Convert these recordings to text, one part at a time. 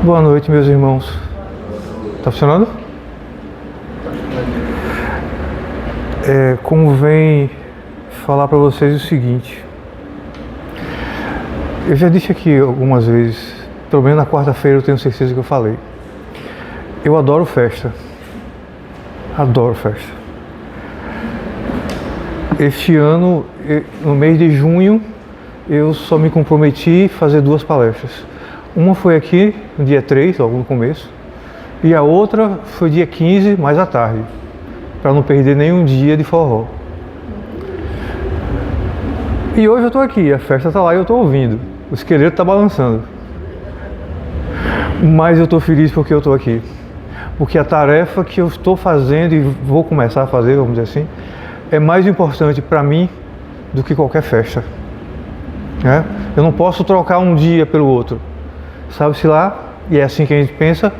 Boa noite, meus irmãos. Tá funcionando? Convém falar para vocês o seguinte. Eu já disse aqui algumas vezes, pelo menos na quarta-feira eu tenho certeza que eu falei. Eu adoro festa. Adoro festa. Este ano, no mês de junho, eu só me comprometi a fazer 2 palestras. Uma foi aqui, no dia 3, logo no começo, e a outra foi dia 15, mais à tarde, para não perder nenhum dia de forró. E hoje eu estou aqui, a festa está lá e eu estou ouvindo, o esqueleto está balançando. Mas eu estou feliz porque eu estou aqui, porque a tarefa que eu estou fazendo e vou começar a fazer, vamos dizer assim, é mais importante para mim do que qualquer festa. Eu não posso trocar um dia pelo outro. Sabe-se lá, e é assim que a gente pensa,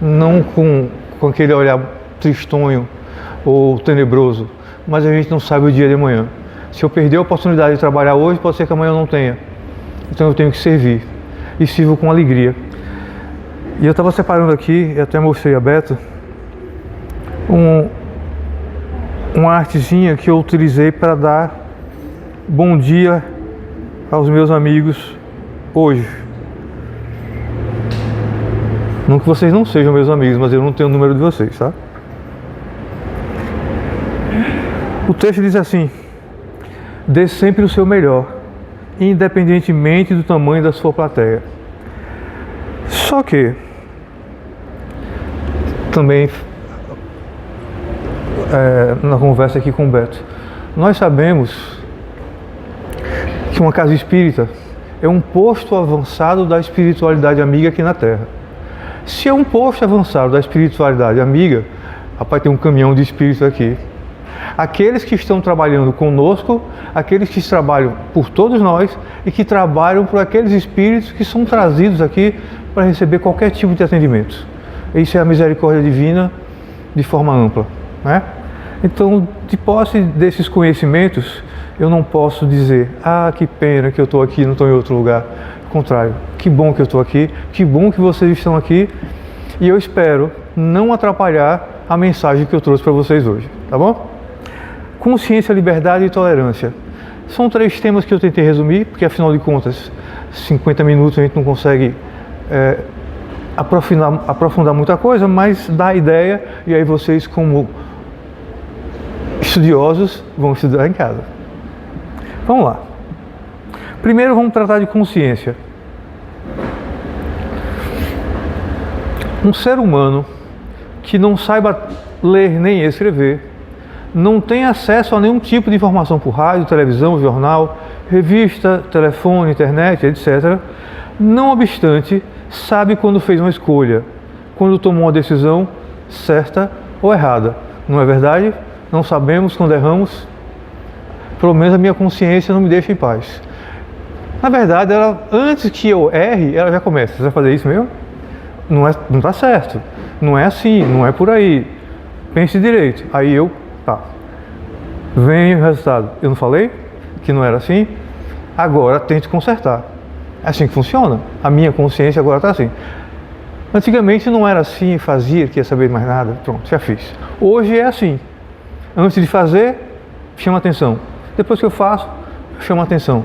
não com aquele olhar tristonho ou tenebroso, mas a gente não sabe o dia de amanhã. Se eu perder a oportunidade de trabalhar hoje, pode ser que amanhã eu não tenha. Então eu tenho que servir, e sirvo com alegria. E eu estava separando aqui, e até mostrei a Beto, uma artezinha que eu utilizei para dar bom dia aos meus amigos hoje. Não que vocês não sejam meus amigos, mas eu não tenho o número de vocês, tá? O texto diz assim: dê sempre o seu melhor, independentemente do tamanho da sua plateia. Só que, também, na conversa aqui com o Beto, nós sabemos que uma casa espírita é um posto avançado da espiritualidade amiga aqui na Terra. Se é um posto avançado da espiritualidade amiga, rapaz, tem um caminhão de espíritos aqui. Aqueles que estão trabalhando conosco, aqueles que trabalham por todos nós e que trabalham por aqueles espíritos que são trazidos aqui para receber qualquer tipo de atendimento. Isso é a misericórdia divina de forma ampla, né? Então, de posse desses conhecimentos, eu não posso dizer, que pena que eu estou aqui e não estou em outro lugar. Ao contrário, que bom que eu estou aqui, que bom que vocês estão aqui, e eu espero não atrapalhar a mensagem que eu trouxe para vocês hoje, tá bom? Consciência, liberdade e tolerância. São 3 temas que eu tentei resumir, porque afinal de contas, 50 minutos a gente não consegue aprofundar muita coisa, mas dá a ideia, e aí vocês, como estudiosos, vão estudar em casa. Vamos lá. Primeiro vamos tratar de consciência. Um ser humano que não saiba ler nem escrever, não tem acesso a nenhum tipo de informação por rádio, televisão, jornal, revista, telefone, internet, etc. Não obstante, sabe quando fez uma escolha, quando tomou uma decisão certa ou errada. Não é verdade? Não sabemos quando erramos. Pelo menos a minha consciência não me deixa em paz. Na verdade, antes que eu erre, ela já começa. Você vai fazer isso mesmo? Não está certo. Não é assim, não é por aí. Pense direito. Aí vem o resultado. Eu não falei que não era assim? Agora tente consertar. É assim que funciona. A minha consciência agora está assim. Antigamente não era assim, fazia, queria saber mais nada. Pronto, já fiz. Hoje é assim. Antes de fazer, chama atenção. Depois que eu faço, chama atenção.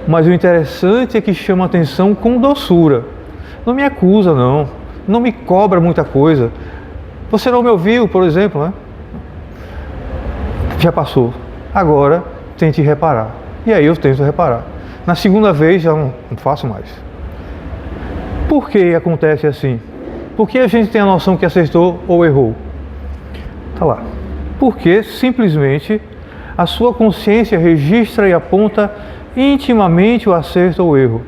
Mas o interessante é que chama atenção com doçura. Não me acusa, não. Não me cobra muita coisa. Você não me ouviu, por exemplo, né? Já passou. Agora, tente reparar. E aí eu tento reparar. Na segunda vez, já não faço mais. Por que acontece assim? Por que a gente tem a noção que acertou ou errou? Tá lá. Porque, simplesmente, a sua consciência registra e aponta intimamente o acerto ou o erro.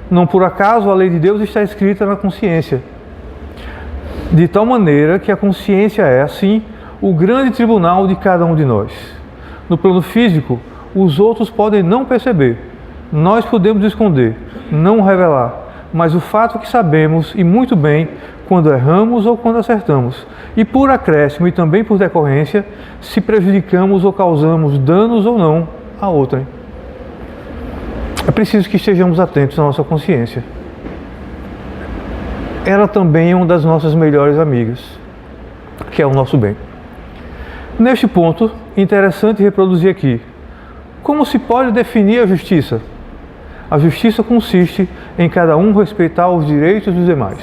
Não por acaso a lei de Deus está escrita na consciência. De tal maneira que a consciência é, assim, o grande tribunal de cada um de nós. No plano físico, os outros podem não perceber. Nós podemos esconder, não revelar. Mas o fato é que sabemos, e muito bem, quando erramos ou quando acertamos. E por acréscimo e também por decorrência, se prejudicamos ou causamos danos ou não a outrem. É preciso que estejamos atentos à nossa consciência. ela também é uma das nossas melhores amigas, que é o nosso bem. Neste ponto, interessante reproduzir aqui. Como se pode definir a justiça? A justiça consiste em cada um respeitar os direitos dos demais.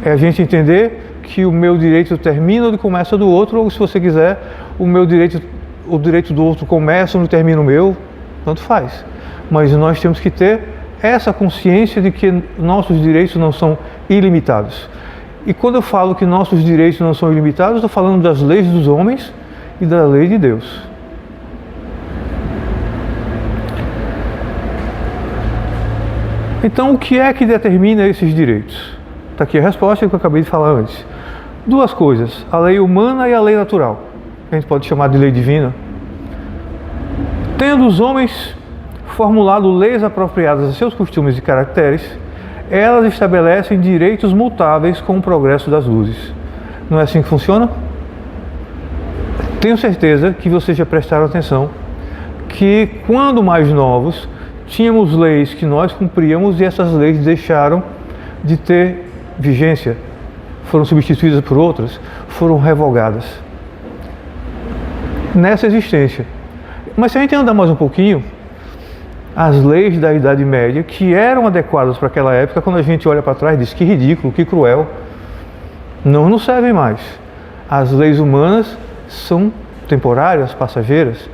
É a gente entender que o meu direito termina onde começa do outro, ou se você quiser, o direito do outro começa onde termina o meu, tanto faz. Mas nós temos que ter essa consciência de que nossos direitos não são ilimitados. E quando eu falo que nossos direitos não são ilimitados, estou falando das leis dos homens e da lei de Deus. Então, o que é que determina esses direitos? Está aqui a resposta que eu acabei de falar antes. Duas coisas, a lei humana e a lei natural. A gente pode chamar de lei divina. Tendo os homens formulado leis apropriadas a seus costumes e caracteres, elas estabelecem direitos mutáveis com o progresso das luzes. Não é assim que funciona? Tenho certeza que vocês já prestaram atenção que, quando mais novos, tínhamos leis que nós cumpríamos e essas leis deixaram de ter vigência, foram substituídas por outras, foram revogadas nessa existência. Mas se a gente andar mais um pouquinho, as leis da Idade Média, que eram adequadas para aquela época, quando a gente olha para trás, diz que ridículo, que cruel, não nos servem mais. As leis humanas são temporárias, passageiras,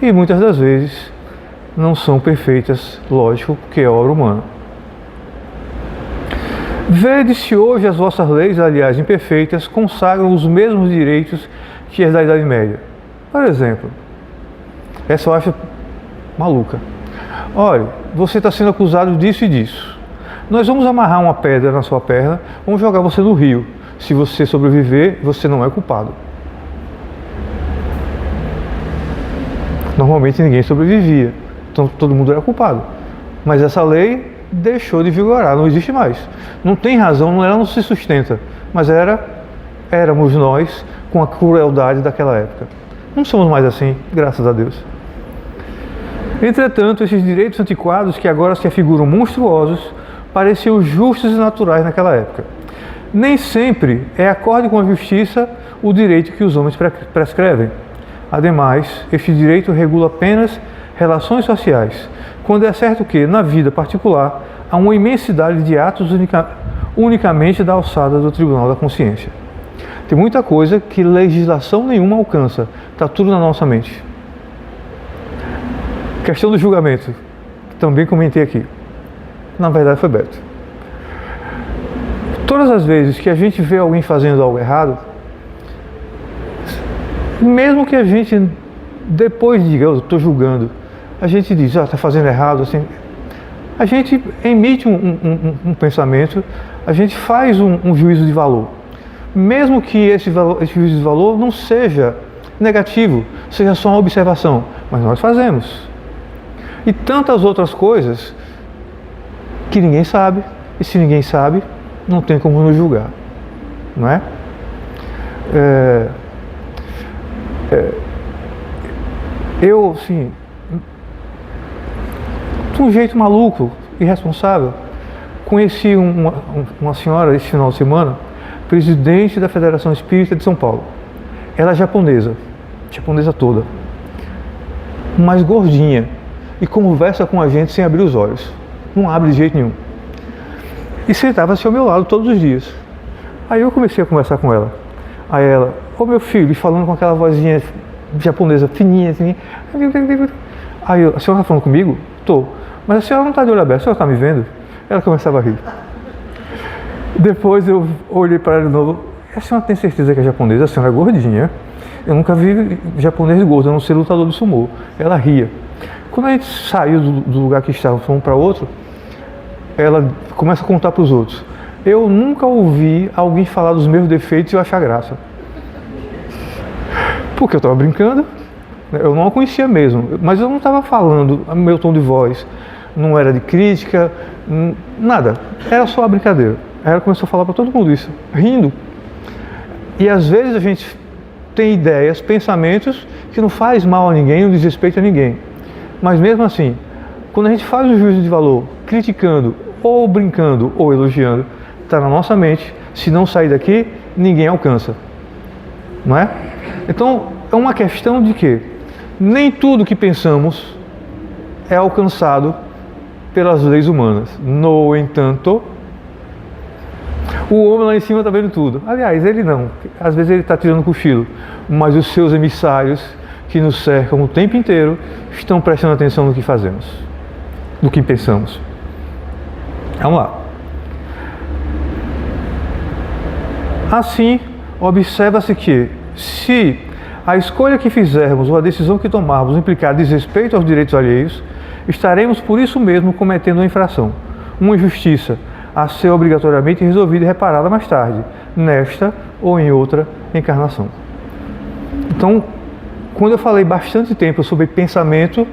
e muitas das vezes não são perfeitas, lógico, porque é obra humana. Vede-se hoje as vossas leis, aliás imperfeitas, consagram os mesmos direitos que as da Idade Média. Por exemplo, essa eu acho maluca. Olha, você está sendo acusado disso e disso. Nós vamos amarrar uma pedra na sua perna, vamos jogar você no rio. Se você sobreviver, você não é culpado. Normalmente ninguém sobrevivia, então todo mundo era culpado. Mas essa lei deixou de vigorar, não existe mais. Não tem razão, ela não se sustenta, mas éramos nós com a crueldade daquela época. Não somos mais assim, graças a Deus. Entretanto, esses direitos antiquados, que agora se afiguram monstruosos, pareciam justos e naturais naquela época. Nem sempre é acorde com a justiça o direito que os homens prescrevem. Ademais, este direito regula apenas relações sociais, quando é certo que, na vida particular, há uma imensidade de atos unicamente da alçada do Tribunal da Consciência. Tem muita coisa que legislação nenhuma alcança, está tudo na nossa mente. Questão do julgamento, também comentei aqui. Na verdade foi Beto. Todas as vezes que a gente vê alguém fazendo algo errado, mesmo que a gente depois diga, eu estou julgando, a gente diz, está fazendo errado, assim, a gente emite um pensamento, a gente faz um juízo de valor. Mesmo que esse juízo de valor não seja negativo, seja só uma observação, mas nós fazemos. E tantas outras coisas que ninguém sabe, e se ninguém sabe, não tem como nos julgar, não é? Eu, assim, de um jeito maluco, irresponsável, conheci uma senhora esse final de semana, presidente da Federação Espírita de São Paulo. Ela é japonesa toda, mas gordinha, e conversa com a gente sem abrir os olhos, não abre de jeito nenhum. E sentava-se ao meu lado todos os dias. Aí eu comecei a conversar com ela. Aí ela, ô meu filho, falando com aquela vozinha japonesa fininha, assim. Aí eu, a senhora está falando comigo? Tô. Mas a senhora não está de olho aberto, a senhora está me vendo? Ela começava a rir. Depois eu olhei para ela de novo. A senhora tem certeza que é japonesa? A senhora é gordinha. Eu nunca vi japonês gordo, a não ser lutador de sumô. Ela ria. Quando a gente saiu do lugar que estava, fomos para outro, ela começa a contar para os outros. Eu nunca ouvi alguém falar dos meus defeitos e eu achar graça. Porque eu estava brincando, eu não a conhecia mesmo, mas eu não estava falando, meu tom de voz não era de crítica, nada, era só a brincadeira. Aí ela começou a falar para todo mundo isso, rindo. E às vezes a gente tem ideias, pensamentos que não faz mal a ninguém, não desrespeita a ninguém. Mas mesmo assim, quando a gente faz um juízo de valor, criticando, ou brincando, ou elogiando, está na nossa mente. Se não sair daqui, ninguém alcança. Não é? Então, é uma questão de que nem tudo que pensamos é alcançado pelas leis humanas. No entanto, o homem lá em cima está vendo tudo. Aliás, ele não. Às vezes ele está tirando cochilo. Mas os seus emissários, que nos cercam o tempo inteiro, estão prestando atenção no que fazemos, no que pensamos. Vamos lá. Assim, observa-se que, se a escolha que fizermos ou a decisão que tomarmos implicar desrespeito aos direitos alheios, estaremos por isso mesmo cometendo uma infração, uma injustiça, a ser obrigatoriamente resolvida e reparada mais tarde, nesta ou em outra encarnação. Então, quando eu falei bastante tempo sobre pensamento,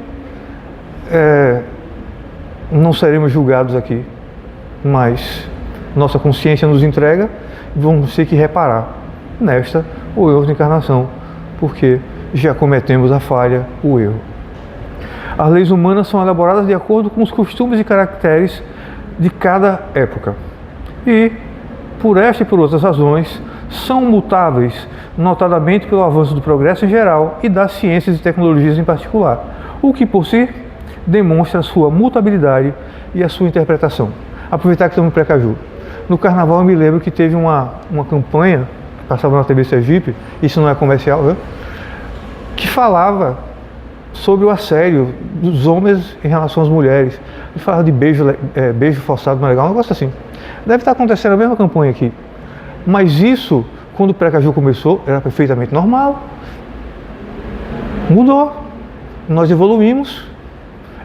não seremos julgados aqui, mas nossa consciência nos entrega e vamos ter que reparar nesta ou em outra encarnação, porque já cometemos a falha, o erro. As leis humanas são elaboradas de acordo com os costumes e caracteres de cada época e, por esta e por outras razões, são mutáveis, notadamente pelo avanço do progresso em geral e das ciências e tecnologias em particular, o que por si demonstra a sua mutabilidade e a sua interpretação. Aproveitar que estamos em Precaju. No carnaval eu me lembro que teve uma campanha, que passava na TV Sergipe, isso não é comercial, né? Que falava sobre o assédio dos homens em relação às mulheres. E falava de beijo forçado, não é legal, um negócio assim. Deve estar acontecendo a mesma campanha aqui. Mas isso, quando o Precaju começou, era perfeitamente normal. Mudou. Nós evoluímos.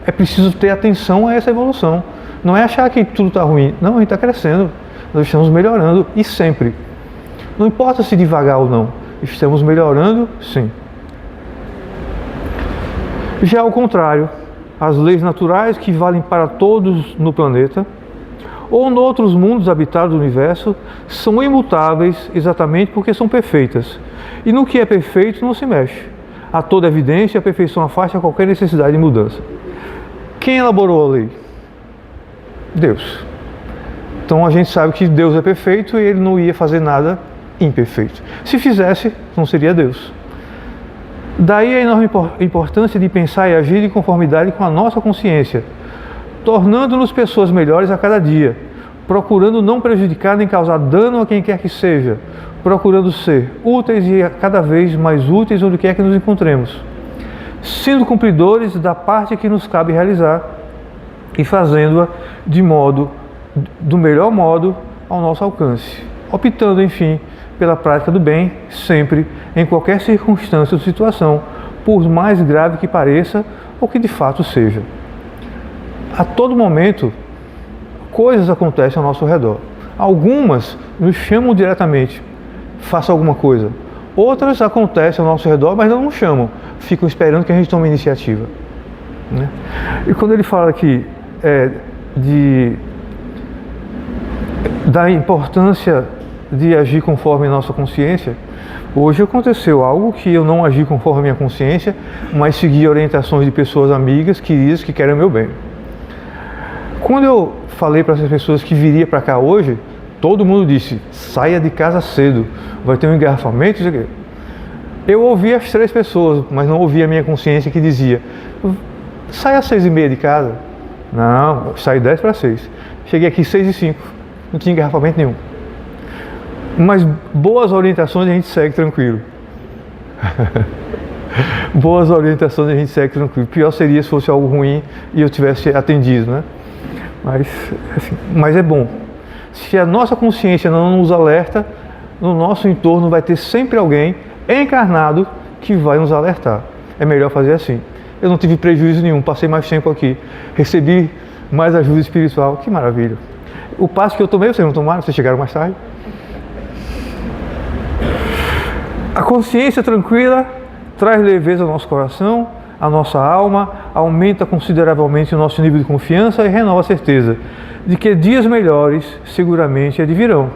É preciso ter atenção a essa evolução. Não é achar que tudo está ruim. Não, a gente está crescendo. Nós estamos melhorando e sempre. Não importa se devagar ou não. Estamos melhorando, sim. Já ao contrário, as leis naturais que valem para todos no planeta ou em outros mundos habitados do universo são imutáveis exatamente porque são perfeitas. E no que é perfeito não se mexe. A toda evidência, a perfeição afasta qualquer necessidade de mudança. Quem elaborou a lei? Deus. Então a gente sabe que Deus é perfeito e Ele não ia fazer nada imperfeito. Se fizesse, não seria Deus. Daí a enorme importância de pensar e agir em conformidade com a nossa consciência, tornando-nos pessoas melhores a cada dia, procurando não prejudicar nem causar dano a quem quer que seja, procurando ser úteis e cada vez mais úteis onde quer que nos encontremos, sendo cumpridores da parte que nos cabe realizar e fazendo-a do melhor modo ao nosso alcance, optando, enfim, pela prática do bem, sempre, em qualquer circunstância ou situação, por mais grave que pareça ou que de fato seja. A todo momento, coisas acontecem ao nosso redor. Algumas nos chamam diretamente, faça alguma coisa. Outras acontecem ao nosso redor, mas não nos chamam, ficam esperando que a gente tome iniciativa. Né? E quando ele fala aqui da importância de agir conforme a nossa consciência, hoje aconteceu algo que eu não agi conforme a minha consciência, mas segui orientações de pessoas amigas, queridas, que querem o meu bem. Quando eu falei para essas pessoas que viria para cá hoje, todo mundo disse, saia de casa cedo, vai ter um engarrafamento, isso aqui. Eu ouvi as 3 pessoas, mas não ouvi a minha consciência que dizia, saia às 6h30 de casa. Não, saí 10 para 6. Cheguei aqui 6h05, não tinha engarrafamento nenhum. Mas boas orientações a gente segue tranquilo. Boas orientações a gente segue tranquilo. Pior seria se fosse algo ruim e eu tivesse atendido, né? Mas é bom. Se a nossa consciência não nos alerta, no nosso entorno vai ter sempre alguém encarnado que vai nos alertar. É melhor fazer assim. Eu não tive prejuízo nenhum, passei mais tempo aqui, recebi mais ajuda espiritual. Que maravilha. O passo que eu tomei, vocês não tomaram, vocês chegaram mais tarde. A consciência tranquila traz leveza ao nosso coração, à nossa alma, aumenta consideravelmente o nosso nível de confiança e renova a certeza de que dias melhores seguramente advirão,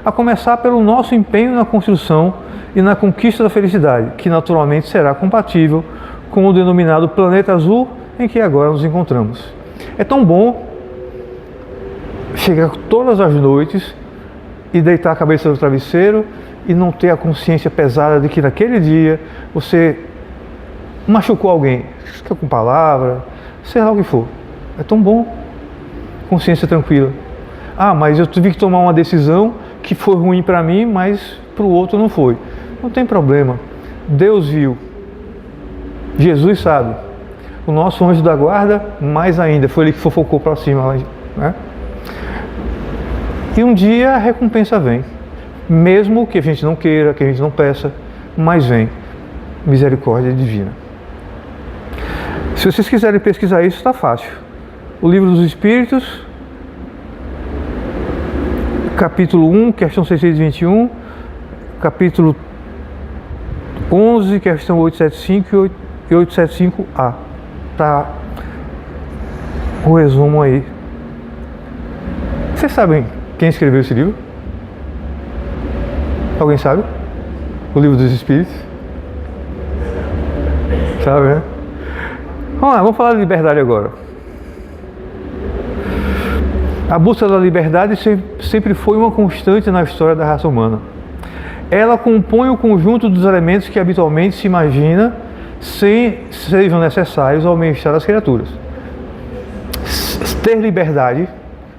a começar pelo nosso empenho na construção e na conquista da felicidade, que naturalmente será compatível com o denominado planeta azul em que agora nos encontramos. É tão bom chegar todas as noites e deitar a cabeça no travesseiro e não ter a consciência pesada de que naquele dia você machucou alguém, com palavra, sei lá o que for. É tão bom. Consciência tranquila. Ah, mas eu tive que tomar uma decisão que foi ruim para mim, mas para o outro não foi. Não tem problema. Deus viu. Jesus sabe. O nosso anjo da guarda, mais ainda, foi ele que fofocou para cima, né? E um dia a recompensa vem. Mesmo que a gente não queira, que a gente não peça, mas vem. Misericórdia divina. Se vocês quiserem pesquisar isso, está fácil. O Livro dos Espíritos, capítulo 1, questão 621, capítulo 11, questão 875 e 875A. Tá o resumo aí. Vocês sabem quem escreveu esse livro? Alguém sabe? O Livro dos Espíritos? Sabe, né? Vamos lá, vamos falar de liberdade agora. A busca da liberdade sempre foi uma constante na história da raça humana. Ela compõe o conjunto dos elementos que habitualmente se imagina sejam necessários ao bem-estar das criaturas. Ter liberdade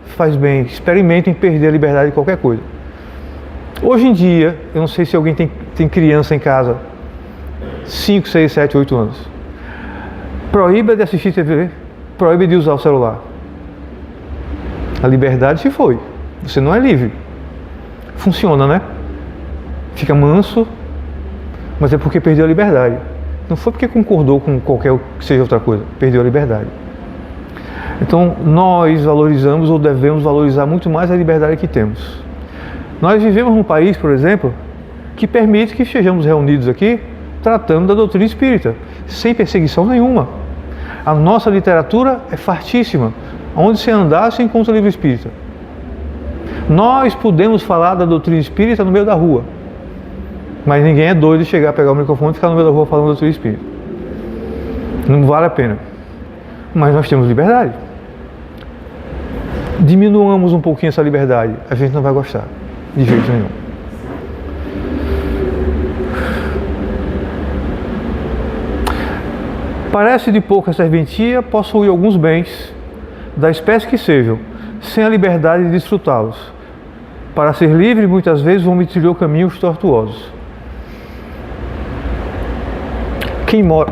faz bem. Experimentem perder a liberdade de qualquer coisa. Hoje em dia, eu não sei se alguém tem criança em casa, 5, 6, 7, 8 anos. Proíba de assistir TV, proíba de usar o celular. A liberdade se foi. Você não é livre. Funciona, né? Fica manso, mas é porque perdeu a liberdade. Não foi porque concordou com qualquer que seja outra coisa. Perdeu a liberdade. Então, nós valorizamos ou devemos valorizar muito mais a liberdade que temos. Nós vivemos num país, por exemplo, que permite que estejamos reunidos aqui tratando da doutrina espírita, sem perseguição nenhuma. A nossa literatura é fartíssima. Onde você andar, você encontra livro espírita. Nós podemos falar da doutrina espírita no meio da rua, mas ninguém é doido de chegar, pegar o microfone e ficar no meio da rua falando da doutrina espírita. Não vale a pena. Mas nós temos liberdade. Diminuamos um pouquinho essa liberdade, a gente não vai gostar, de jeito nenhum. Parece de pouca serventia possuir alguns bens, da espécie que sejam, sem a liberdade de desfrutá-los. Para ser livre, muitas vezes vão me trilhar caminhos tortuosos. Quem mora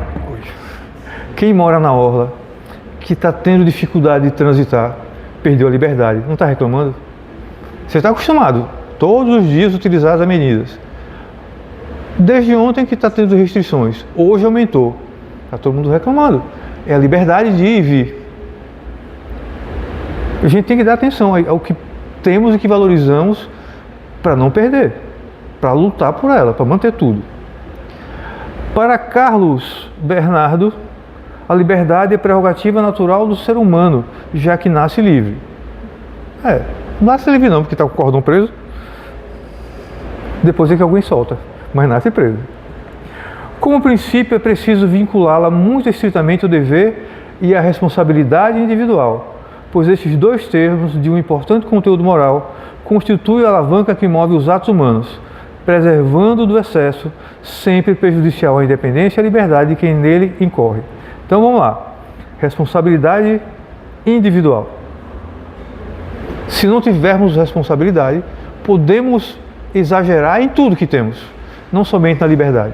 na orla, que está tendo dificuldade de transitar, perdeu a liberdade, não está reclamando? Você está acostumado, todos os dias, utilizar as avenidas. Desde ontem que está tendo restrições, hoje aumentou. Está todo mundo reclamando. É a liberdade de ir e vir. A gente tem que dar atenção ao que temos e que valorizamos para não perder, para lutar por ela, para manter tudo. Para Carlos Bernardo, a liberdade é prerrogativa natural do ser humano, já que nasce livre. Não nasce livre não, porque está com o cordão preso. Depois é que alguém solta, mas nasce preso. Como princípio, é preciso vinculá-la muito estritamente ao dever e à responsabilidade individual, pois estes dois termos de um importante conteúdo moral constituem a alavanca que move os atos humanos, preservando do excesso, sempre prejudicial à independência e à liberdade de quem nele incorre. Então vamos lá. Responsabilidade individual. Se não tivermos responsabilidade, podemos exagerar em tudo que temos, não somente na liberdade.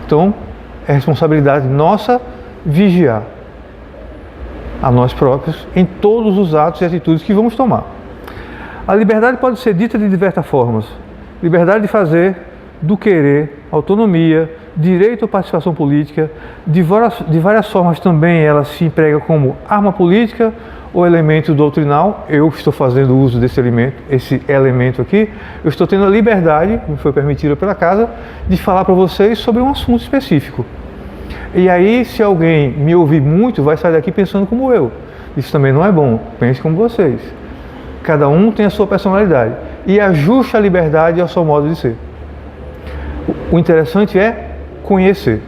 Então, é responsabilidade nossa vigiar a nós próprios em todos os atos e atitudes que vamos tomar. A liberdade pode ser dita de diversas formas. Liberdade de fazer, do querer, autonomia, direito à participação política. De várias formas também ela se emprega como arma política ou elemento doutrinal. Eu estou fazendo uso desse elemento aqui. Eu estou tendo a liberdade, me foi permitida pela casa, de falar para vocês sobre um assunto específico. E aí, se alguém me ouvir muito, vai sair daqui pensando como eu. Isso também não é bom. Pense como vocês. Cada um tem a sua personalidade. E ajuste a liberdade ao seu modo de ser. O interessante é conhecer.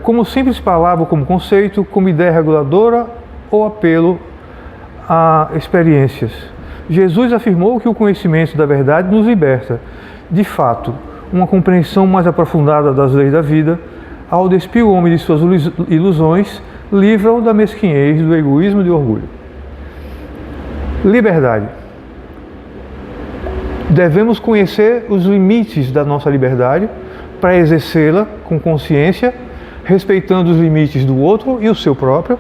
Como simples palavra, como conceito, como ideia reguladora ou apelo a experiências. Jesus afirmou que o conhecimento da verdade nos liberta. De fato, uma compreensão mais aprofundada das leis da vida, ao despir o homem de suas ilusões, livra-o da mesquinhez, do egoísmo e do orgulho. Liberdade. Devemos conhecer os limites da nossa liberdade para exercê-la com consciência, respeitando os limites do outro e o seu próprio.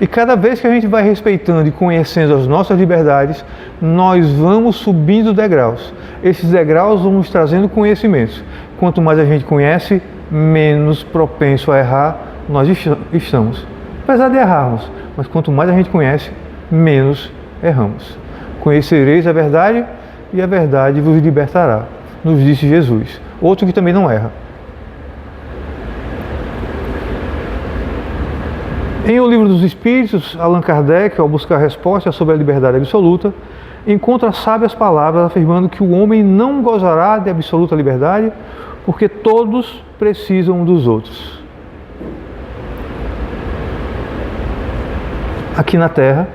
E cada vez que a gente vai respeitando e conhecendo as nossas liberdades, nós vamos subindo degraus. Esses degraus vão nos trazendo conhecimentos. Quanto mais a gente conhece, menos propenso a errar nós estamos. Apesar de errarmos, mas quanto mais a gente conhece, menos erramos. Conhecereis a verdade e a verdade vos libertará, nos disse Jesus. Outro que também não erra. Em O Livro dos Espíritos, Allan Kardec, ao buscar respostas sobre a liberdade absoluta, encontra sábias palavras afirmando que o homem não gozará de absoluta liberdade porque todos precisam dos outros. Aqui na Terra,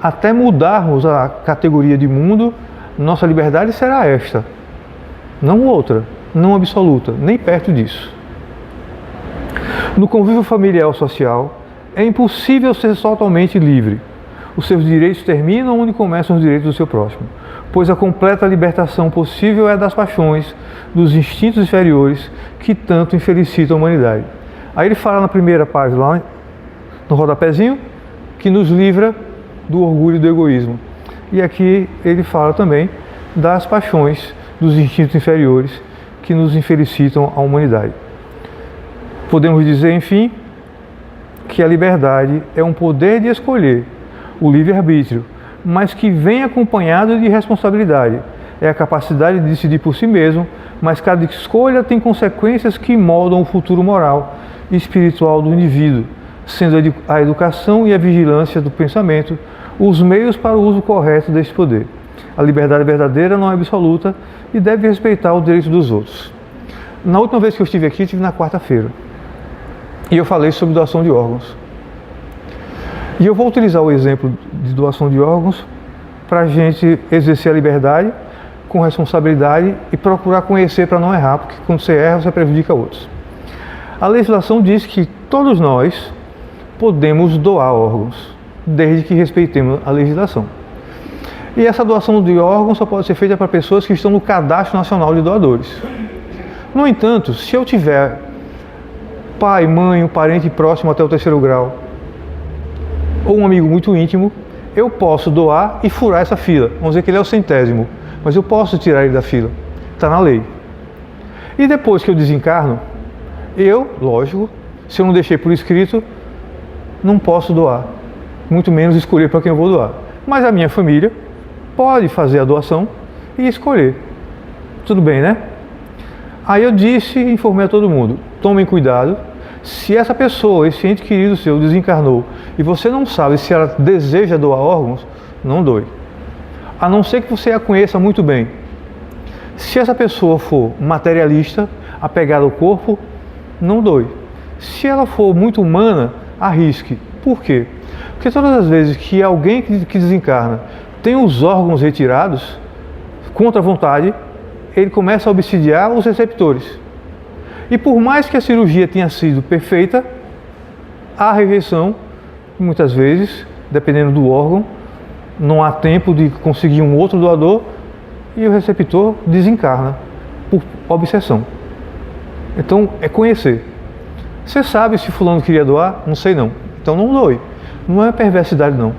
até mudarmos a categoria de mundo, nossa liberdade será esta, não outra, não absoluta, nem perto disso. No convívio familiar ou social, é impossível ser totalmente livre. Os seus direitos terminam onde começam os direitos do seu próximo, pois a completa libertação possível é das paixões, dos instintos inferiores que tanto infelicitam a humanidade. Aí ele fala na primeira página, lá no rodapézinho, que nos livra do orgulho e do egoísmo. E aqui ele fala também das paixões, dos instintos inferiores que nos infelicitam a humanidade. Podemos dizer, enfim, que a liberdade é um poder de escolher, o livre-arbítrio, mas que vem acompanhado de responsabilidade. É a capacidade de decidir por si mesmo, mas cada escolha tem consequências que moldam o futuro moral e espiritual do indivíduo, sendo a educação e a vigilância do pensamento os meios para o uso correto deste poder. A liberdade verdadeira não é absoluta e deve respeitar o direito dos outros. Na última vez que eu estive aqui, estive na quarta-feira. E eu falei sobre doação de órgãos. E eu vou utilizar o exemplo de doação de órgãos para a gente exercer a liberdade com responsabilidade e procurar conhecer para não errar, porque quando você erra, você prejudica outros. A legislação diz que todos nós podemos doar órgãos, desde que respeitemos a legislação. E essa doação de órgãos só pode ser feita para pessoas que estão no Cadastro Nacional de Doadores. No entanto, se eu tiver pai, mãe, um parente próximo até o 3º grau, ou um amigo muito íntimo, eu posso doar e furar essa fila. Vamos dizer que ele é o 100º, mas eu posso tirar ele da fila. Está na lei. E depois que eu desencarno, eu, lógico, se eu não deixei por escrito, não posso doar. Muito menos escolher para quem eu vou doar. Mas a minha família pode fazer a doação e escolher. Tudo bem, né? Aí eu disse e informei a todo mundo, tomem cuidado. Se essa pessoa, esse ente querido seu, desencarnou e você não sabe se ela deseja doar órgãos, não doe. A não ser que você a conheça muito bem. Se essa pessoa for materialista, apegada ao corpo, não doe. Se ela for muito humana, arrisque. Por quê? Porque todas as vezes que alguém que desencarna tem os órgãos retirados, contra a vontade, ele começa a obsidiar os receptores. E por mais que a cirurgia tenha sido perfeita, há rejeição, muitas vezes, dependendo do órgão, não há tempo de conseguir um outro doador e o receptor desencarna por obsessão. Então, é conhecer. Você sabe se fulano queria doar? Não sei não. Então não doe. Não é perversidade não.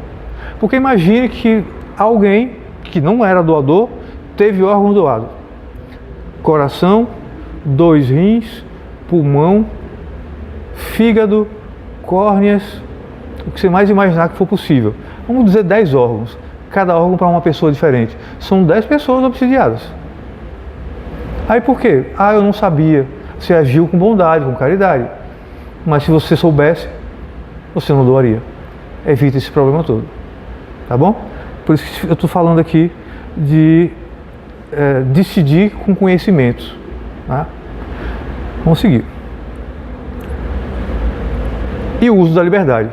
Porque imagine que alguém que não era doador teve órgão doado. Coração, 2 rins, pulmão, fígado, córneas, o que você mais imaginar que for possível. Vamos dizer 10 órgãos, cada órgão para uma pessoa diferente. São 10 pessoas obsidiadas. Aí por quê? Ah, eu não sabia. Você agiu com bondade, com caridade. Mas se você soubesse, você não doaria. Evita esse problema todo. Tá bom? Por isso que eu estou falando aqui de decidir com conhecimento. Tá? Vamos seguir. E o uso da liberdade.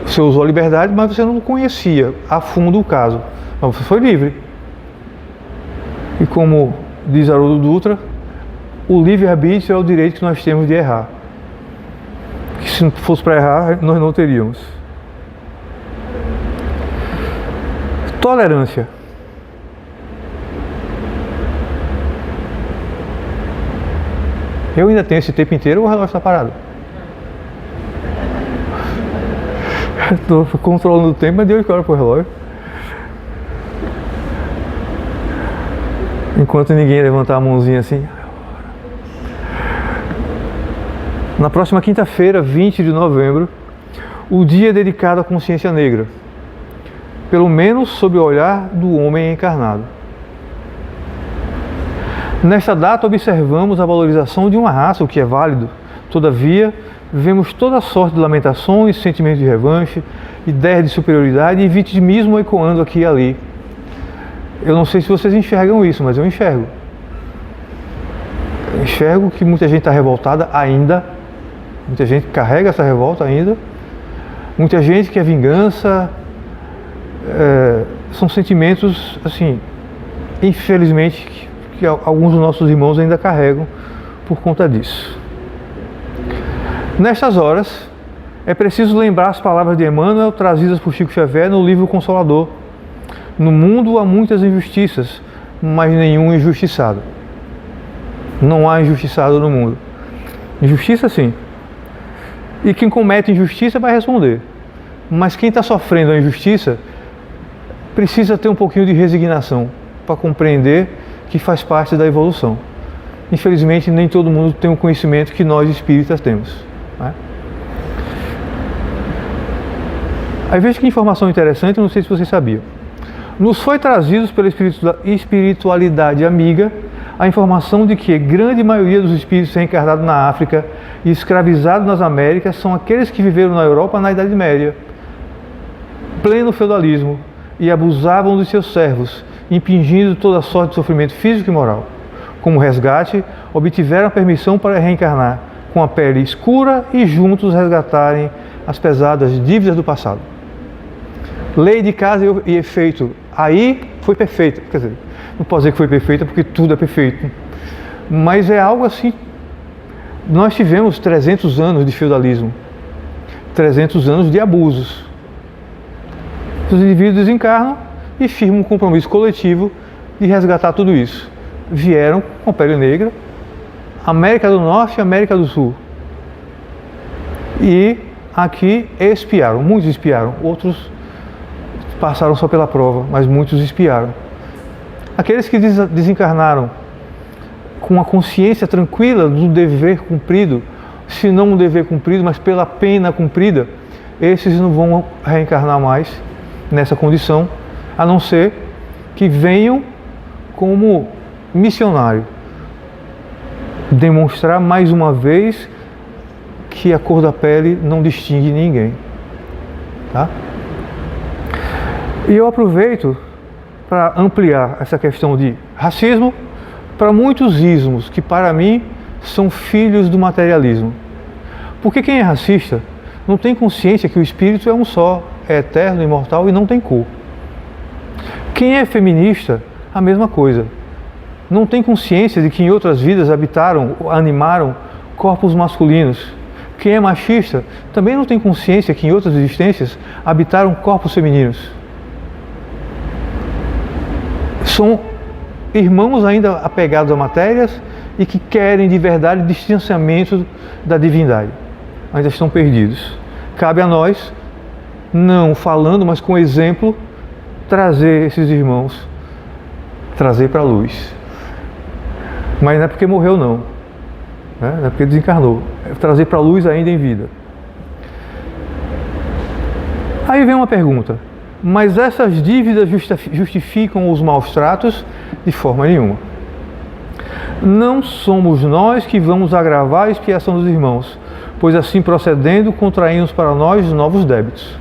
Você usou a liberdade, mas você não conhecia a fundo o caso. Mas você foi livre. E como diz Haroldo Dutra, o livre-arbítrio é o direito que nós temos de errar. Que se não fosse para errar, nós não teríamos. Tolerância. Eu ainda tenho esse tempo inteiro ou o relógio está parado? Estou controlando o tempo, mas deu de hora para o relógio. Enquanto ninguém levantar a mãozinha assim. Na próxima quinta-feira, 20 de novembro, o dia é dedicado à consciência negra, pelo menos sob o olhar do homem encarnado. Nesta data observamos a valorização de uma raça, o que é válido. Todavia, vemos toda sorte de lamentações, sentimentos de revanche, ideias de superioridade e vitimismo ecoando aqui e ali. Eu não sei se vocês enxergam isso, mas eu enxergo. Eu enxergo que muita gente está revoltada ainda, muita gente carrega essa revolta ainda, muita gente quer vingança. São sentimentos, assim, infelizmente, que alguns dos nossos irmãos ainda carregam por conta disso. Nestas horas, é preciso lembrar as palavras de Emmanuel trazidas por Chico Xavier no livro Consolador. No mundo há muitas injustiças, mas nenhum injustiçado. Não há injustiçado no mundo. Injustiça sim. E quem comete injustiça vai responder. Mas quem está sofrendo a injustiça precisa ter um pouquinho de resignação para compreender que faz parte da evolução. Infelizmente, nem todo mundo tem o conhecimento que nós espíritas temos, né? Aí veja que informação interessante, não sei se vocês sabiam. Nos foi trazido pela espiritualidade amiga a informação de que a grande maioria dos espíritos reencarnados na África e escravizados nas Américas são aqueles que viveram na Europa na Idade Média, pleno feudalismo, e abusavam dos seus servos, impingindo toda sorte de sofrimento físico e moral. Como resgate, obtiveram a permissão para reencarnar com a pele escura e juntos resgatarem as pesadas dívidas do passado. Lei de causa e efeito. Aí foi perfeita. Quer dizer, não posso dizer que foi perfeita porque tudo é perfeito. Mas é algo assim. Nós tivemos 300 anos de feudalismo. 300 anos de abusos. Os indivíduos desencarnam e firmam um compromisso coletivo de resgatar tudo isso. Vieram com pele negra, América do Norte e América do Sul. E aqui espiaram, muitos espiaram, outros passaram só pela prova, mas muitos espiaram. Aqueles que desencarnaram com a consciência tranquila do dever cumprido, se não um dever cumprido, mas pela pena cumprida, esses não vão reencarnar mais nessa condição, a não ser que venham como missionário, demonstrar mais uma vez que a cor da pele não distingue ninguém, tá? E eu aproveito para ampliar essa questão de racismo para muitos ismos que para mim são filhos do materialismo. Porque quem é racista não tem consciência que o espírito é um só, é eterno, imortal e não tem cor. Quem é feminista, a mesma coisa. Não tem consciência de que em outras vidas habitaram, animaram corpos masculinos. Quem é machista também não tem consciência que em outras existências habitaram corpos femininos. São irmãos ainda apegados a matérias e que querem de verdade distanciamento da divindade. Ainda estão perdidos. Cabe a nós, não falando, mas com exemplo, trazer esses irmãos, trazer para a luz. Mas não é porque morreu não, né? Não é porque desencarnou, é trazer para a luz ainda em vida. Aí vem uma pergunta, mas essas dívidas justificam os maus tratos? De forma nenhuma. Não somos nós que vamos agravar a expiação dos irmãos, pois assim procedendo, contraímos para nós novos débitos.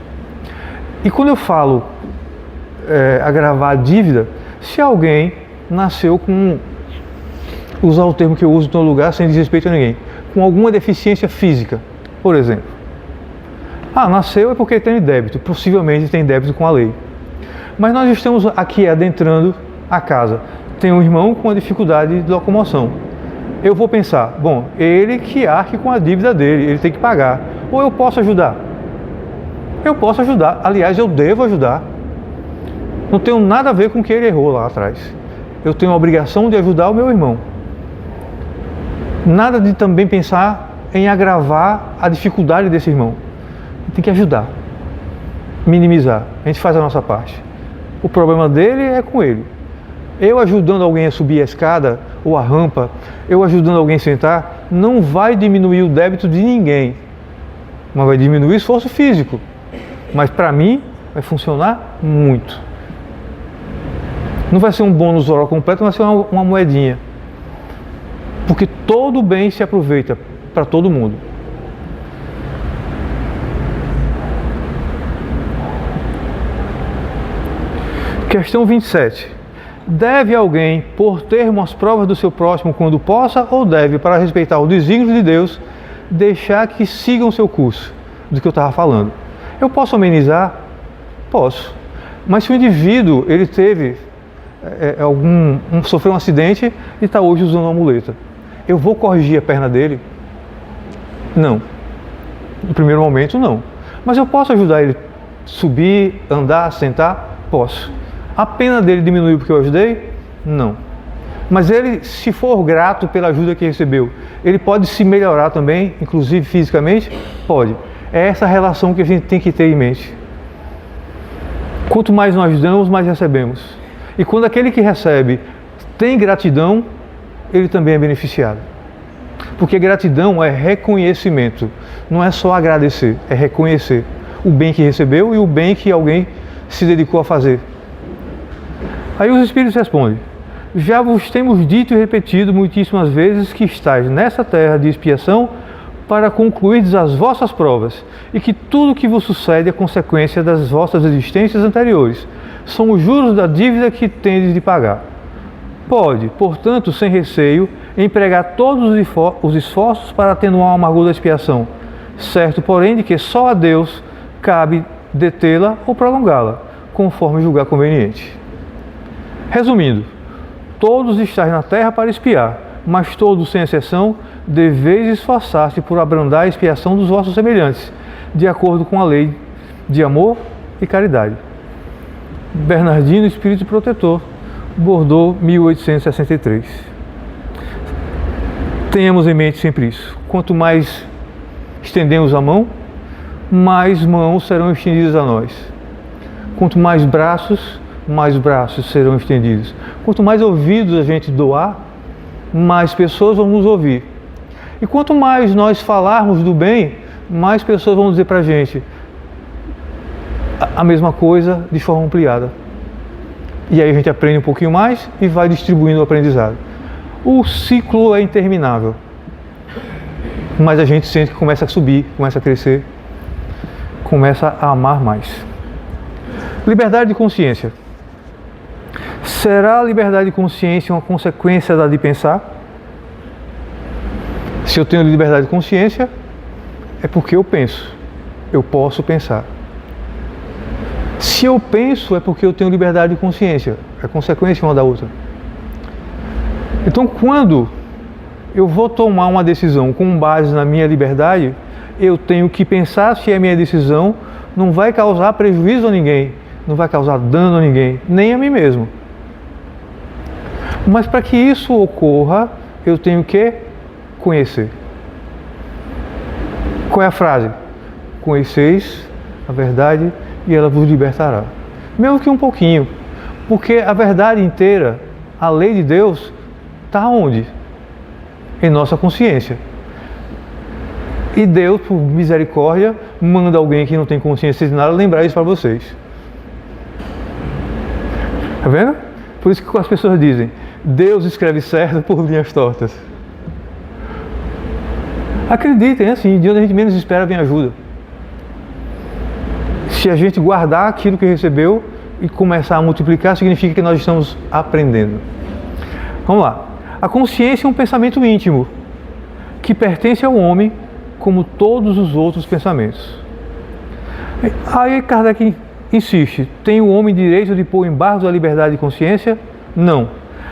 E quando eu falo agravar a dívida, se alguém nasceu com, usar o termo que eu uso no lugar sem desrespeito a ninguém, com alguma deficiência física, por exemplo. Ah, nasceu é porque tem débito, possivelmente tem débito com a lei. Mas nós estamos aqui adentrando a casa. Tem um irmão com uma dificuldade de locomoção. Eu vou pensar, bom, ele que arque com a dívida dele, ele tem que pagar. Ou eu posso ajudar? Eu posso ajudar, aliás, eu devo ajudar. Não tenho nada a ver com o que ele errou lá atrás. Eu tenho a obrigação de ajudar o meu irmão. Nada de também pensar em agravar a dificuldade desse irmão. Tem que ajudar, minimizar. A gente faz a nossa parte. O problema dele é com ele. Eu ajudando alguém a subir a escada ou a rampa, eu ajudando alguém a sentar, não vai diminuir o débito de ninguém, mas vai diminuir o esforço físico. Mas para mim vai funcionar muito. Não vai ser um bônus oral completo, vai ser uma moedinha. Porque todo bem se aproveita para todo mundo. Questão 27. Deve alguém pôr termo às provas do seu próximo quando possa, ou deve, para respeitar o desígnio de Deus, deixar que sigam o seu curso? Do que eu estava falando. Eu posso amenizar? Posso. Mas se o indivíduo ele teve sofreu um acidente e está hoje usando uma muleta, eu vou corrigir a perna dele? Não. No primeiro momento, não. Mas eu posso ajudar ele a subir, andar, sentar? Posso. A pena dele diminuiu porque eu ajudei? Não. Mas ele, se for grato pela ajuda que recebeu, ele pode se melhorar também, inclusive fisicamente? Pode. É essa relação que a gente tem que ter em mente. Quanto mais nós damos, mais recebemos. E quando aquele que recebe tem gratidão, ele também é beneficiado. Porque gratidão é reconhecimento. Não é só agradecer, é reconhecer o bem que recebeu e o bem que alguém se dedicou a fazer. Aí os Espíritos respondem: já vos temos dito e repetido muitíssimas vezes que estáis nessa terra de expiação para concluirdes as vossas provas, e que tudo que vos sucede é consequência das vossas existências anteriores. São os juros da dívida que tendes de pagar. Pode, portanto, sem receio, empregar todos os esforços para atenuar o amargor da expiação, certo, porém, de que só a Deus cabe detê-la ou prolongá-la, conforme julgar conveniente. Resumindo, todos estáis na terra para expiar, mas todos, sem exceção, deveis esforçar-se por abrandar a expiação dos vossos semelhantes, de acordo com a lei de amor e caridade. Bernardino, Espírito Protetor, Bordeaux, 1863. Tenhamos em mente sempre isso. Quanto mais estendemos a mão, mais mãos serão estendidas a nós. Quanto mais braços serão estendidos. Quanto mais ouvidos a gente doar, mais pessoas vão nos ouvir. E quanto mais nós falarmos do bem, mais pessoas vão dizer para a gente a mesma coisa de forma ampliada. E aí a gente aprende um pouquinho mais e vai distribuindo o aprendizado. O ciclo é interminável. Mas a gente sente que começa a subir, começa a crescer, começa a amar mais. Liberdade de consciência. Será a liberdade de consciência uma consequência da de pensar? Se eu tenho liberdade de consciência, é porque eu penso. Eu posso pensar. Se eu penso, é porque eu tenho liberdade de consciência. É consequência uma da outra. Então, quando eu vou tomar uma decisão com base na minha liberdade, eu tenho que pensar se a minha decisão não vai causar prejuízo a ninguém, não vai causar dano a ninguém, nem a mim mesmo. Mas para que isso ocorra, eu tenho que conhecer. Qual é a frase? Conheceis a verdade e ela vos libertará. Mesmo que um pouquinho, porque a verdade inteira, a lei de Deus, está onde? Em nossa consciência. E Deus, por misericórdia, manda alguém que não tem consciência de nada lembrar isso para vocês. Tá vendo? Por isso que as pessoas dizem: Deus escreve certo por linhas tortas. Acreditem, assim, de onde a gente menos espera vem ajuda. Se a gente guardar aquilo que recebeu e começar a multiplicar, significa que nós estamos aprendendo. Vamos lá. A consciência é um pensamento íntimo que pertence ao homem como todos os outros pensamentos. Aí Kardec insiste, tem o homem direito de pôr embargos à liberdade de consciência? Não.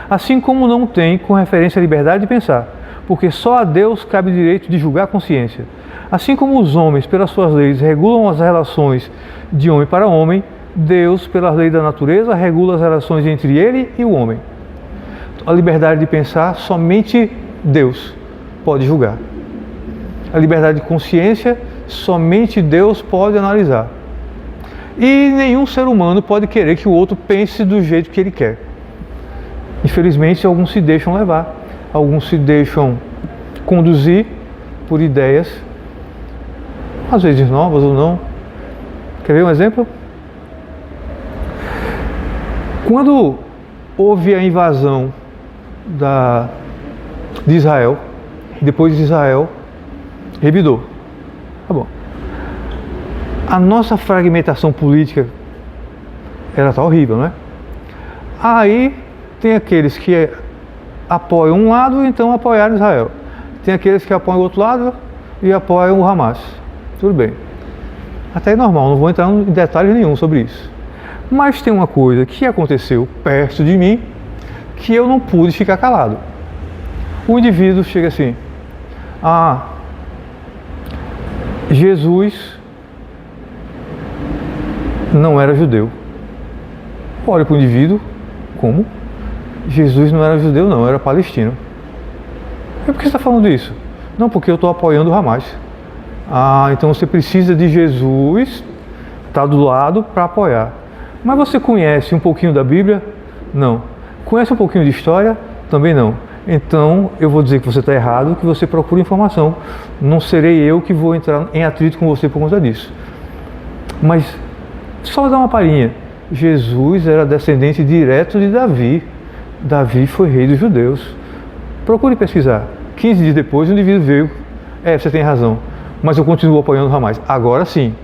Assim como não tem com referência à liberdade de pensar, porque só a Deus cabe o direito de julgar a consciência. Assim como os homens, pelas suas leis, regulam as relações de homem para homem, Deus, pelas leis da natureza, regula as relações entre ele e o homem. A liberdade de pensar, somente Deus pode julgar. A liberdade de consciência, somente Deus pode analisar. E nenhum ser humano pode querer que o outro pense do jeito que ele quer. Infelizmente, alguns se deixam levar, alguns se deixam conduzir por ideias, às vezes novas ou não. Quer ver um exemplo? Quando houve a invasão de Israel, depois de Israel revidou. Tá bom. A nossa fragmentação política, ela tá horrível, né? Aí tem aqueles que apoiam um lado, então apoiaram Israel. Tem aqueles que apoiam o outro lado e apoiam o Hamas. Tudo bem. Até é normal, não vou entrar em detalhes nenhum sobre isso. Mas tem uma coisa que aconteceu perto de mim que eu não pude ficar calado. O indivíduo chega assim: ah, Jesus não era judeu. Olha para o indivíduo, como? Jesus não era judeu, não, era palestino. E por que você está falando isso? Não, porque eu estou apoiando o Hamas. Ah, então você precisa de Jesus, está do lado para apoiar. Mas você conhece um pouquinho da Bíblia? Não. Conhece um pouquinho de história? Também não. Então eu vou dizer que você está errado, que você procura informação. Não serei eu que vou entrar em atrito com você por conta disso. Mas só dar uma palhinha. Jesus era descendente direto de Davi. Davi foi rei dos judeus. Procure pesquisar. 15 dias depois o indivíduo veio. Você tem razão, mas eu continuo apoiando o Hamas. Agora sim,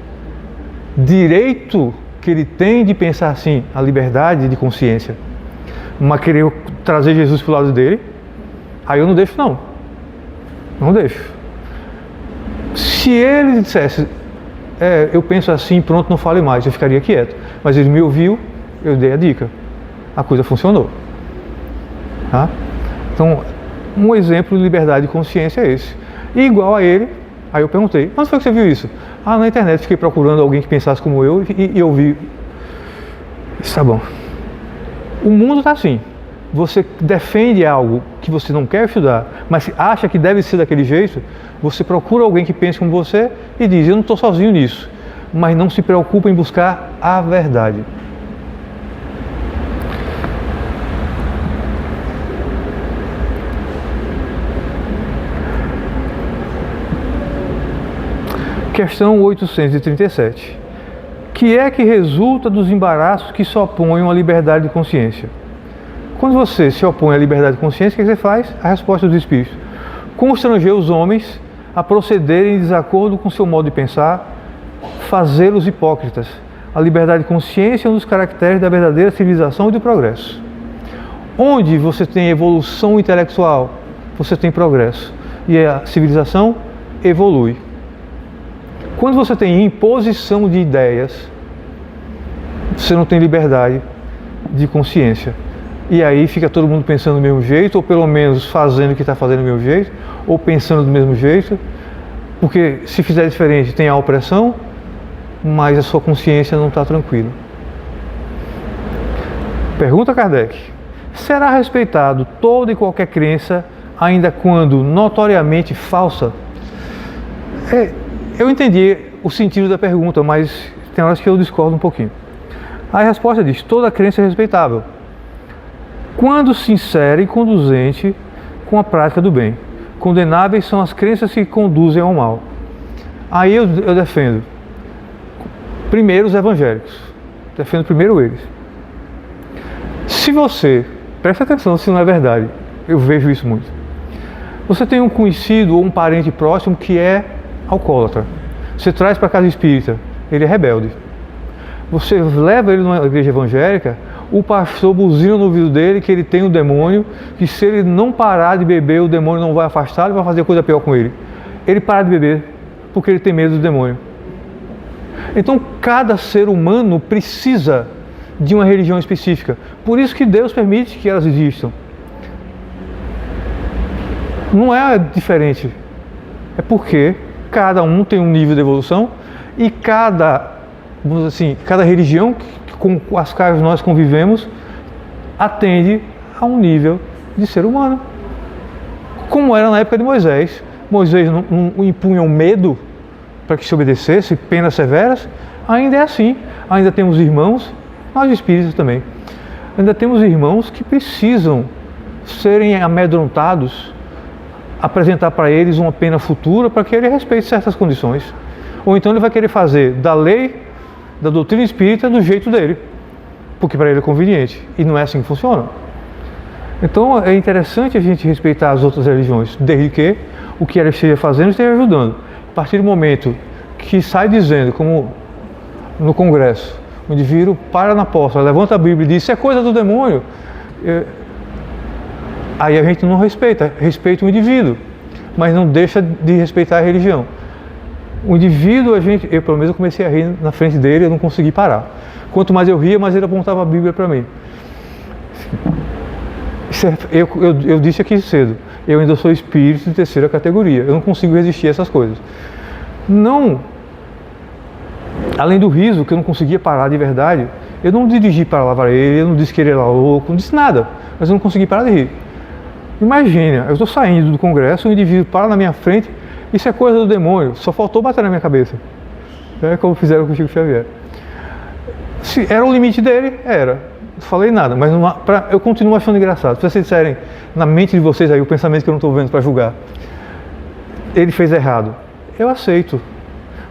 direito que ele tem de pensar assim, a liberdade de consciência, mas querer trazer Jesus para o lado dele, aí eu não deixo não. Não deixo. Se ele dissesse, eu penso assim, pronto, não fale mais, eu ficaria quieto. Mas ele me ouviu, eu dei a dica. A coisa funcionou. Tá? Então, um exemplo de liberdade de consciência é esse. E igual a ele, aí eu perguntei, onde foi que você viu isso? Ah, na internet, fiquei procurando alguém que pensasse como eu e eu vi. Está bom. O mundo está assim. Você defende algo que você não quer estudar, mas acha que deve ser daquele jeito, você procura alguém que pense como você e diz, eu não estou sozinho nisso, mas não se preocupa em buscar a verdade. Questão 837. Que é que resulta dos embaraços que se opõem à liberdade de consciência? Quando você se opõe à liberdade de consciência, o que você faz? A resposta dos espíritos: constranger os homens a procederem em desacordo com seu modo de pensar, fazê-los hipócritas. A liberdade de consciência é um dos caracteres da verdadeira civilização e do progresso. Onde você tem evolução intelectual, você tem progresso. E a civilização evolui. Quando você tem imposição de ideias, você não tem liberdade de consciência. E aí fica todo mundo pensando do mesmo jeito, ou pelo menos fazendo o que está fazendo do mesmo jeito, ou pensando do mesmo jeito, porque se fizer diferente tem a opressão, mas a sua consciência não está tranquila. Pergunta Kardec: será respeitado toda e qualquer crença, ainda quando notoriamente falsa? Eu entendi o sentido da pergunta, mas tem horas que eu discordo um pouquinho. A resposta diz: toda crença é respeitável, quando sincera e conduzente com a prática do bem. Condenáveis são as crenças que conduzem ao mal. Aí eu defendo primeiro os evangélicos. Defendo primeiro eles. Se você, presta atenção se não é verdade, eu vejo isso muito. Você tem um conhecido ou um parente próximo que é alcoólatra. Você traz para a casa espírita, ele é rebelde. Você leva ele numa igreja evangélica, o pastor buzina no ouvido dele que ele tem um demônio, que se ele não parar de beber, o demônio não vai afastá-lo e vai fazer coisa pior com ele. Ele para de beber porque ele tem medo do demônio. Então, cada ser humano precisa de uma religião específica. Por isso que Deus permite que elas existam. Não é diferente. É porque cada um tem um nível de evolução e cada, vamos dizer assim, cada religião com as quais nós convivemos atende a um nível de ser humano. Como era na época de Moisés. Moisés não impunha um medo para que se obedecesse, penas severas. Ainda é assim. Ainda temos irmãos, nós espíritas também, ainda temos irmãos que precisam serem amedrontados, apresentar para eles uma pena futura para que ele respeite certas condições. Ou então ele vai querer fazer da lei, da doutrina espírita, do jeito dele, porque para ele é conveniente. E não é assim que funciona. Então é interessante a gente respeitar as outras religiões, desde que o que ela esteja fazendo esteja ajudando. A partir do momento que sai dizendo, como no Congresso, o indivíduo para na porta, levanta a Bíblia e diz: isso é coisa do demônio, aí a gente não respeita o indivíduo, mas não deixa de respeitar a religião. O indivíduo, eu pelo menos eu comecei a rir na frente dele, eu não consegui parar. Quanto mais eu ria, mais ele apontava a Bíblia para mim. Eu disse aqui cedo, eu ainda sou espírito de terceira categoria, eu não consigo resistir a essas coisas. Não, além do riso, que eu não conseguia parar de verdade, eu não dirigi para lá para ele, eu não disse que ele era louco, não disse nada, mas eu não consegui parar de rir. Imagina, eu estou saindo do Congresso, um indivíduo para na minha frente, isso é coisa do demônio, só faltou bater na minha cabeça. É como fizeram com o Chico Xavier. Se era o limite dele, era. Não falei nada, mas eu continuo achando engraçado. Se vocês disserem na mente de vocês aí o pensamento que eu não estou vendo para julgar, ele fez errado, eu aceito.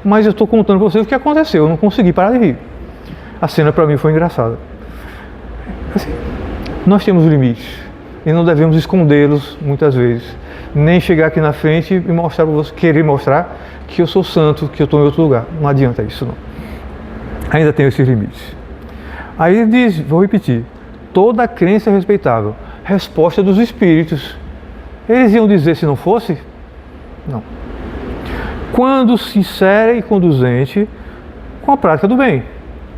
Mas eu estou contando para vocês o que aconteceu, eu não consegui parar de rir. A cena para mim foi engraçada. Assim, nós temos limites e não devemos escondê-los muitas vezes. Nem chegar aqui na frente e mostrar para você, querer mostrar que eu sou santo, que eu estou em outro lugar. Não adianta isso não. Ainda tenho esses limites. Aí ele diz, vou repetir, toda crença é respeitável. Resposta dos espíritos. Eles iam dizer se não fosse? Não. Quando sincera e conduzente com a prática do bem.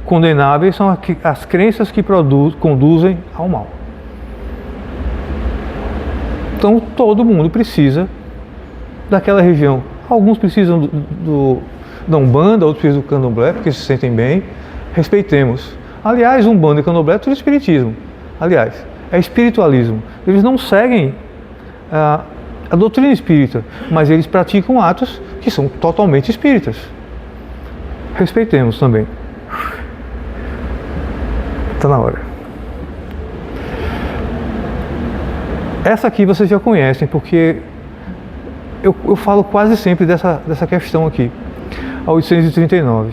Condenáveis são as crenças que conduzem ao mal. Então todo mundo precisa daquela região. Alguns precisam da Umbanda, outros precisam do Candomblé, porque se sentem bem. Respeitemos. Aliás, Umbanda e Candomblé é tudo espiritismo. Aliás, é espiritualismo. Eles não seguem a doutrina espírita, mas eles praticam atos que são totalmente espíritas. Respeitemos também. Está na hora. Essa aqui vocês já conhecem, porque eu falo quase sempre dessa questão aqui, a 839.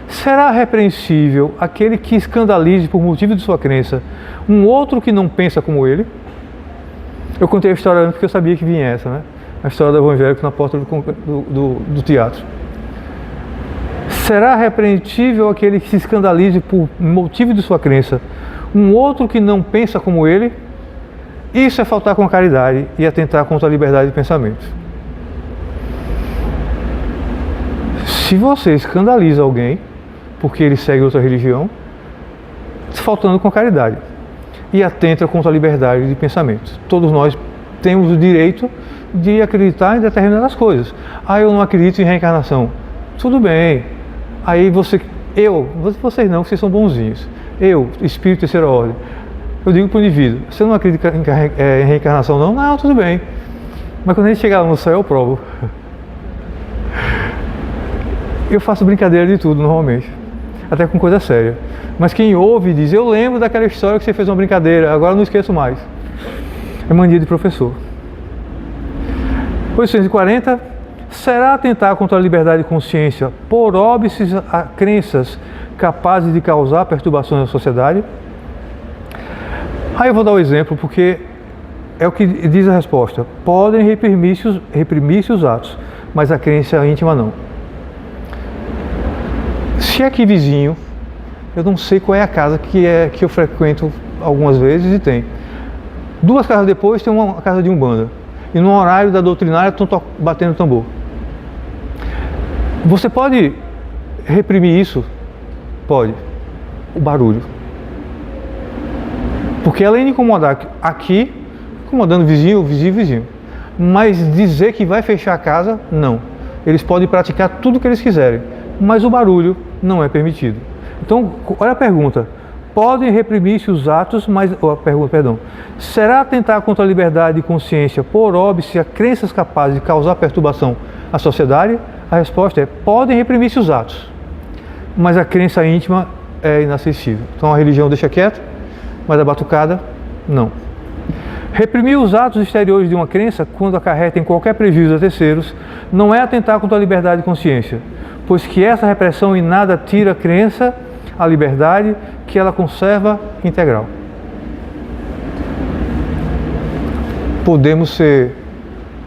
Será repreensível aquele que escandalize por motivo de sua crença um outro que não pensa como ele? Eu contei a história antes porque eu sabia que vinha essa, né? A história do evangélico na porta do teatro. Será repreensível aquele que se escandalize por motivo de sua crença um outro que não pensa como ele? Isso é faltar com a caridade e atentar contra a liberdade de pensamento. Se você escandaliza alguém porque ele segue outra religião, faltando com a caridade e atenta contra a liberdade de pensamento. Todos nós temos o direito de acreditar em determinadas coisas. Eu não acredito em reencarnação. Tudo bem. Aí vocês não, vocês são bonzinhos. Espírito terceira ordem, eu digo para o indivíduo: você não acredita em reencarnação não? Não, tudo bem. Mas quando a gente chegar lá no céu, eu provo. Eu faço brincadeira de tudo normalmente, até com coisa séria. Mas quem ouve diz: eu lembro daquela história que você fez uma brincadeira, agora eu não esqueço mais. É mania de professor. 840. Será atentar contra a liberdade de consciência por óbices a crenças capazes de causar perturbações na sociedade? Aí eu vou dar o exemplo, porque é o que diz a resposta. Podem reprimir-se os atos, mas a crença íntima não. Se é aqui vizinho, eu não sei qual é a casa que eu frequento algumas vezes e tem. 2 casas depois tem uma casa de Umbanda. E no horário da doutrinária estão batendo tambor. Você pode reprimir isso? Pode. O barulho. Porque além de incomodar aqui, incomodando vizinho. Mas dizer que vai fechar a casa, não. Eles podem praticar tudo o que eles quiserem, mas o barulho não é permitido. Então, olha a pergunta. Podem reprimir-se os atos, mas... Será atentar contra a liberdade de consciência por óbice a crenças capazes de causar perturbação à sociedade? A resposta é: podem reprimir-se os atos, mas a crença íntima é inacessível. Então a religião deixa quieto, mas a batucada, não. Reprimir os atos exteriores de uma crença, quando acarretem qualquer prejuízo a terceiros, não é atentar contra a liberdade de consciência, pois que essa repressão em nada tira a crença, a liberdade, que ela conserva integral. Podemos ser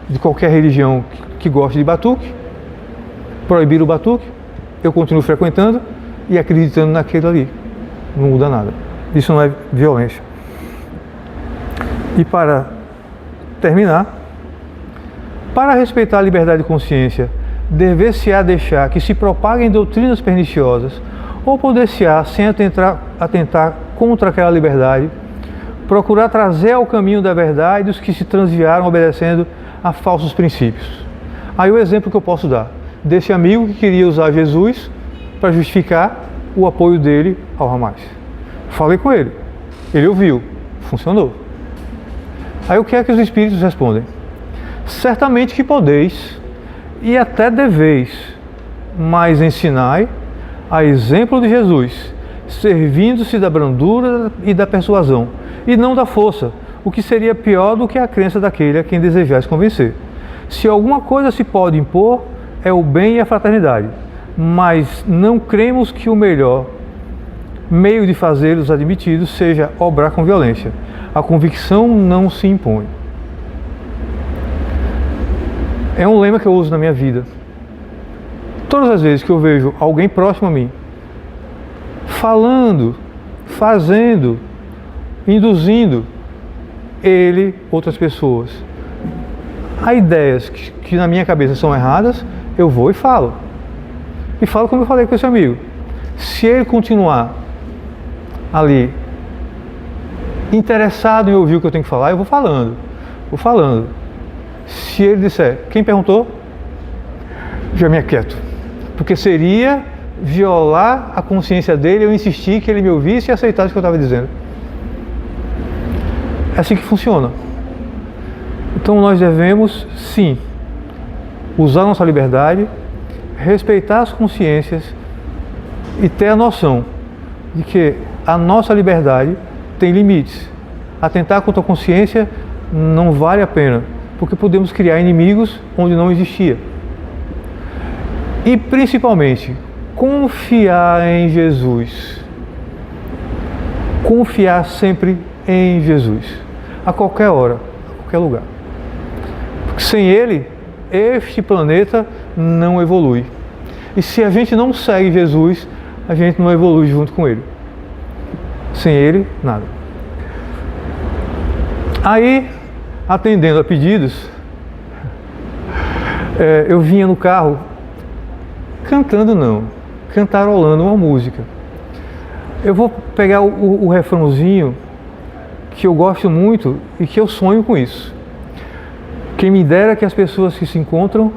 de qualquer religião que goste de batuque, proibir o batuque, eu continuo frequentando e acreditando naquilo ali. Não muda nada. Isso não é violência. E para terminar, para respeitar a liberdade de consciência, dever-se-á deixar que se propaguem doutrinas perniciosas ou poder-se-á, sem atentar contra aquela liberdade, procurar trazer ao caminho da verdade os que se transviaram obedecendo a falsos princípios. Aí o exemplo que eu posso dar, desse amigo que queria usar Jesus para justificar o apoio dele ao Hamas. Falei com ele, ele ouviu, funcionou. Aí o que é que os Espíritos respondem? Certamente que podeis, e até deveis, mas ensinai, a exemplo de Jesus, servindo-se da brandura e da persuasão, e não da força, o que seria pior do que a crença daquele a quem desejais convencer. Se alguma coisa se pode impor, é o bem e a fraternidade, mas não cremos que o melhor meio de fazê-los admitidos seja obrar com violência. A convicção não se impõe. É um lema que eu uso na minha vida. Todas as vezes que eu vejo alguém próximo a mim falando, fazendo, induzindo ele, outras pessoas, a ideias que na minha cabeça são erradas, eu vou e falo. E falo como eu falei com esse amigo. Se ele continuar ali interessado em ouvir o que eu tenho que falar, eu vou falando. Se ele disser, quem perguntou? Já me aquieto. Porque seria violar a consciência dele eu insistir que ele me ouvisse e aceitasse o que eu estava dizendo. É assim que funciona. Então nós devemos, sim, usar nossa liberdade, respeitar as consciências e ter a noção de que a nossa liberdade tem limites. Atentar contra a consciência não vale a pena, porque podemos criar inimigos onde não existia. E principalmente, confiar em Jesus. Confiar sempre em Jesus. A qualquer hora, a qualquer lugar. Porque sem Ele, este planeta não evolui. E se a gente não segue Jesus, a gente não evolui junto com Ele. Sem Ele, nada. Aí, atendendo a pedidos, eu vinha no carro cantarolando uma música. Eu vou pegar o refrãozinho que eu gosto muito e que eu sonho com isso. Quem me dera que as pessoas que se encontram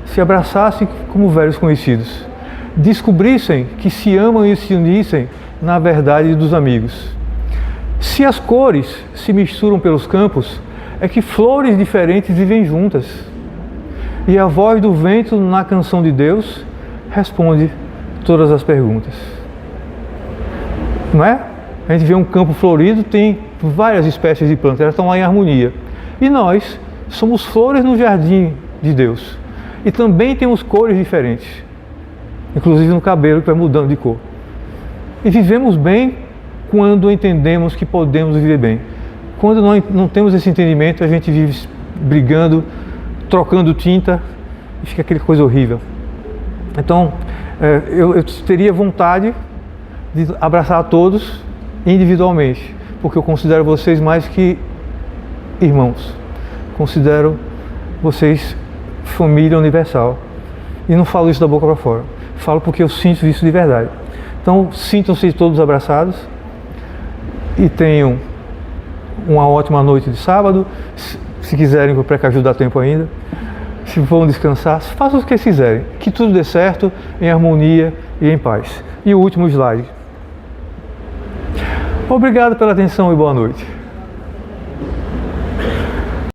se abraçassem como velhos conhecidos, descobrissem que se amam e se unissem na verdade dos amigos. Se as cores se misturam pelos campos, é que flores diferentes vivem juntas. E a voz do vento na canção de Deus responde todas as perguntas. Não é? A gente vê um campo florido, tem várias espécies de plantas, elas estão lá em harmonia. E nós somos flores no jardim de Deus. E também temos cores diferentes, inclusive no cabelo que vai mudando de cor. E vivemos bem quando entendemos que podemos viver bem. Quando não temos esse entendimento, a gente vive brigando, trocando tinta, e fica aquela coisa horrível. Então, eu teria vontade de abraçar a todos individualmente, porque eu considero vocês mais que irmãos. Considero vocês família universal. E não falo isso da boca para fora. Falo porque eu sinto isso de verdade. Então, sintam-se todos abraçados e tenham uma ótima noite de sábado. Se quiserem, o pré-caju dá tempo ainda. Se vão descansar, façam o que quiserem. Que tudo dê certo, em harmonia e em paz. E o último slide. Obrigado pela atenção e boa noite.